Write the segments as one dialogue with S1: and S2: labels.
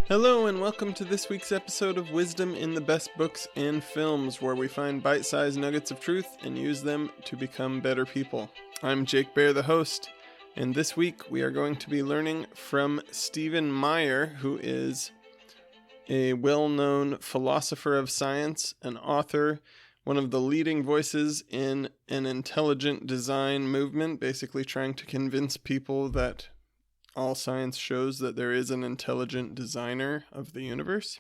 S1: Hello and welcome to this week's episode of Wisdom in the Best Books and Films, where we find bite-sized nuggets of truth and use them to become better people. I'm Jake Bear, the host, and this week we are going to be learning from Stephen Meyer, who is a well-known philosopher of science, an author, one of the leading voices in an intelligent design movement, basically trying to convince people that all science shows that there is an intelligent designer of the universe.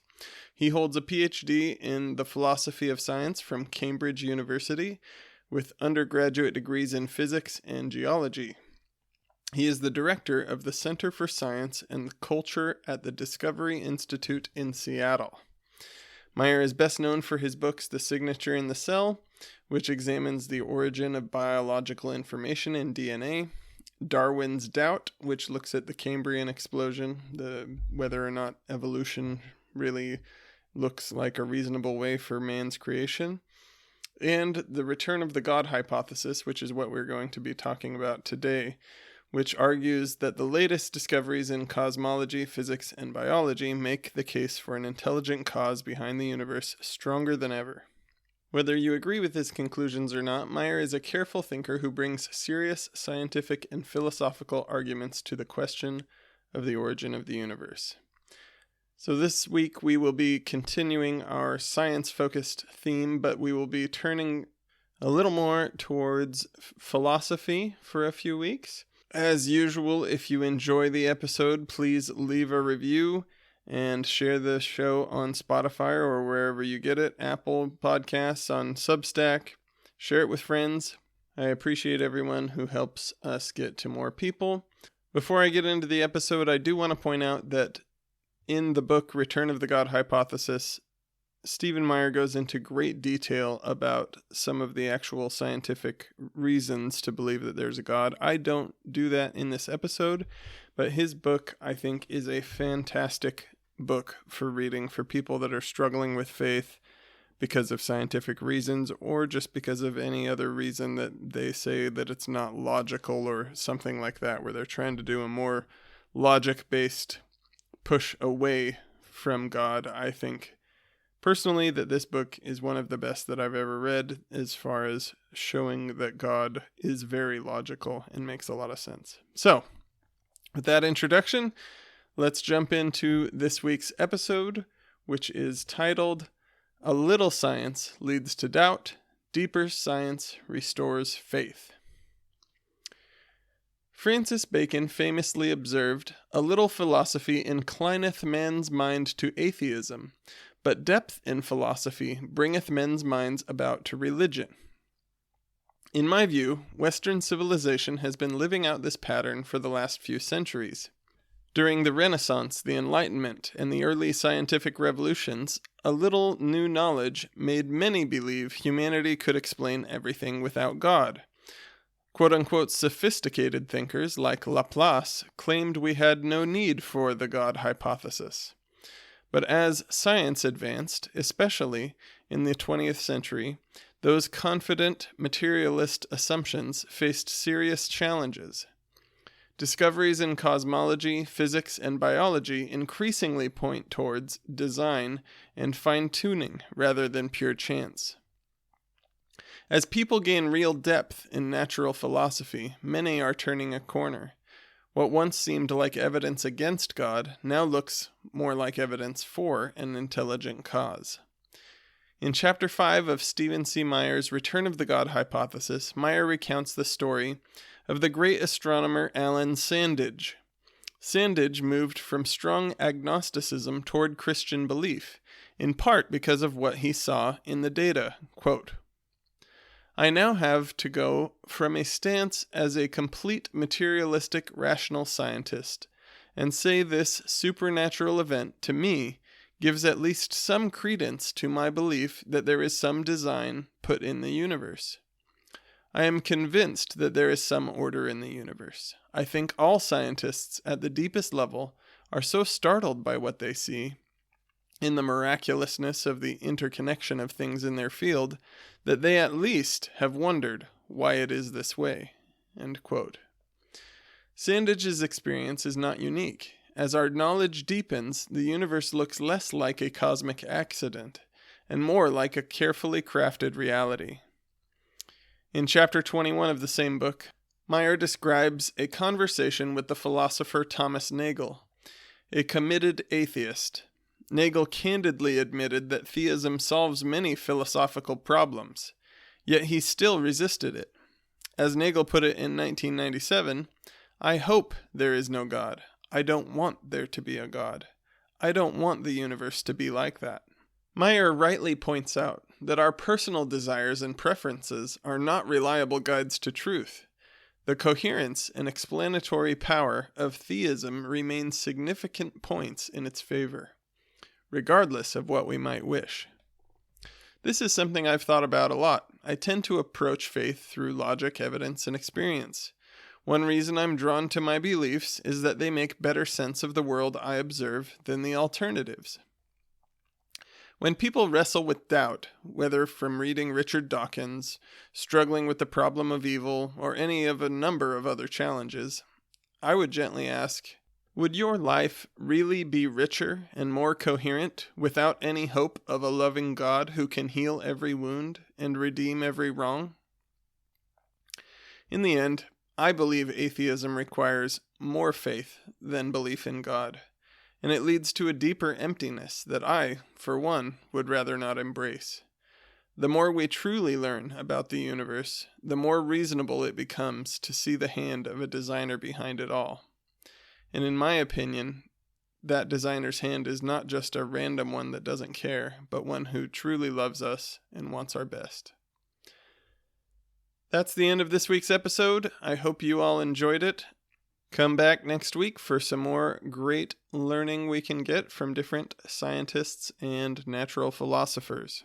S1: He holds a PhD in the philosophy of science from Cambridge University with undergraduate degrees in physics and geology. He is the director of the Center for Science and Culture at the Discovery Institute in Seattle. Meyer is best known for his books The Signature in the Cell, which examines the origin of biological information in DNA, Darwin's Doubt, which looks at the Cambrian explosion, whether or not evolution really looks like a reasonable way for man's creation, and The Return of the God Hypothesis, which is what we're going to be talking about today, which argues that the latest discoveries in cosmology, physics, and biology make the case for an intelligent cause behind the universe stronger than ever. Whether you agree with his conclusions or not, Meyer is a careful thinker who brings serious scientific and philosophical arguments to the question of the origin of the universe. So this week we will be continuing our science-focused theme, but we will be turning a little more towards philosophy for a few weeks. As usual, if you enjoy the episode, please leave a review and share the show on Spotify or wherever you get it, Apple Podcasts, on Substack. Share it with friends. I appreciate everyone who helps us get to more people. Before I get into the episode, I do want to point out that in the book Return of the God Hypothesis, Stephen Meyer goes into great detail about some of the actual scientific reasons to believe that there's a God. I don't do that in this episode, but his book, I think, is a fantastic book for reading for people that are struggling with faith because of scientific reasons or just because of any other reason that they say that it's not logical or something like that, where they're trying to do a more logic-based push away from God. I think personally that this book is one of the best that I've ever read as far as showing that God is very logical and makes a lot of sense. So, with that introduction, let's jump into this week's episode, which is titled, A Little Science Leads to Doubt, Deeper Science Restores Faith. Francis Bacon famously observed, "A little philosophy inclineth man's mind to atheism, but depth in philosophy bringeth men's minds about to religion." In my view, Western civilization has been living out this pattern for the last few centuries. During the Renaissance, the Enlightenment, and the early scientific revolutions, a little new knowledge made many believe humanity could explain everything without God. Quote-unquote sophisticated thinkers like Laplace claimed we had no need for the God hypothesis. But as science advanced, especially in the 20th century, those confident materialist assumptions faced serious challenges. Discoveries in cosmology, physics, and biology increasingly point towards design and fine-tuning rather than pure chance. As people gain real depth in natural philosophy, many are turning a corner. What once seemed like evidence against God now looks more like evidence for an intelligent cause. In Chapter 5 of Stephen C. Meyer's Return of the God Hypothesis, Meyer recounts the story of the great astronomer Alan Sandage. Sandage moved from strong agnosticism toward Christian belief, in part because of what he saw in the data. Quote, "I now have to go from a stance as a complete materialistic rational scientist and say this supernatural event to me gives at least some credence to my belief that there is some design put in the universe. I am convinced that there is some order in the universe. I think all scientists at the deepest level are so startled by what they see in the miraculousness of the interconnection of things in their field that they at least have wondered why it is this way." End quote. Sandage's experience is not unique. as our knowledge deepens, the universe looks less like a cosmic accident and more like a carefully crafted reality. In chapter 21 of the same book, Meyer describes a conversation with the philosopher Thomas Nagel, a committed atheist. Nagel candidly admitted that theism solves many philosophical problems, yet he still resisted it. As Nagel put it in 1997, "I hope there is no God. I don't want there to be a God. I don't want the universe to be like that." Meyer rightly points out that our personal desires and preferences are not reliable guides to truth. The coherence and explanatory power of theism remain significant points in its favor, regardless of what we might wish. This is something I've thought about a lot. I tend to approach faith through logic, evidence, and experience. One reason I'm drawn to my beliefs is that they make better sense of the world I observe than the alternatives. When people wrestle with doubt, whether from reading Richard Dawkins, struggling with the problem of evil, or any of a number of other challenges, I would gently ask, would your life really be richer and more coherent without any hope of a loving God who can heal every wound and redeem every wrong? In the end, I believe atheism requires more faith than belief in God, and it leads to a deeper emptiness that I, for one, would rather not embrace. The more we truly learn about the universe, the more reasonable it becomes to see the hand of a designer behind it all. And in my opinion, that designer's hand is not just a random one that doesn't care, but one who truly loves us and wants our best. That's the end of this week's episode. I hope you all enjoyed it. Come back next week for some more great learning we can get from different scientists and natural philosophers.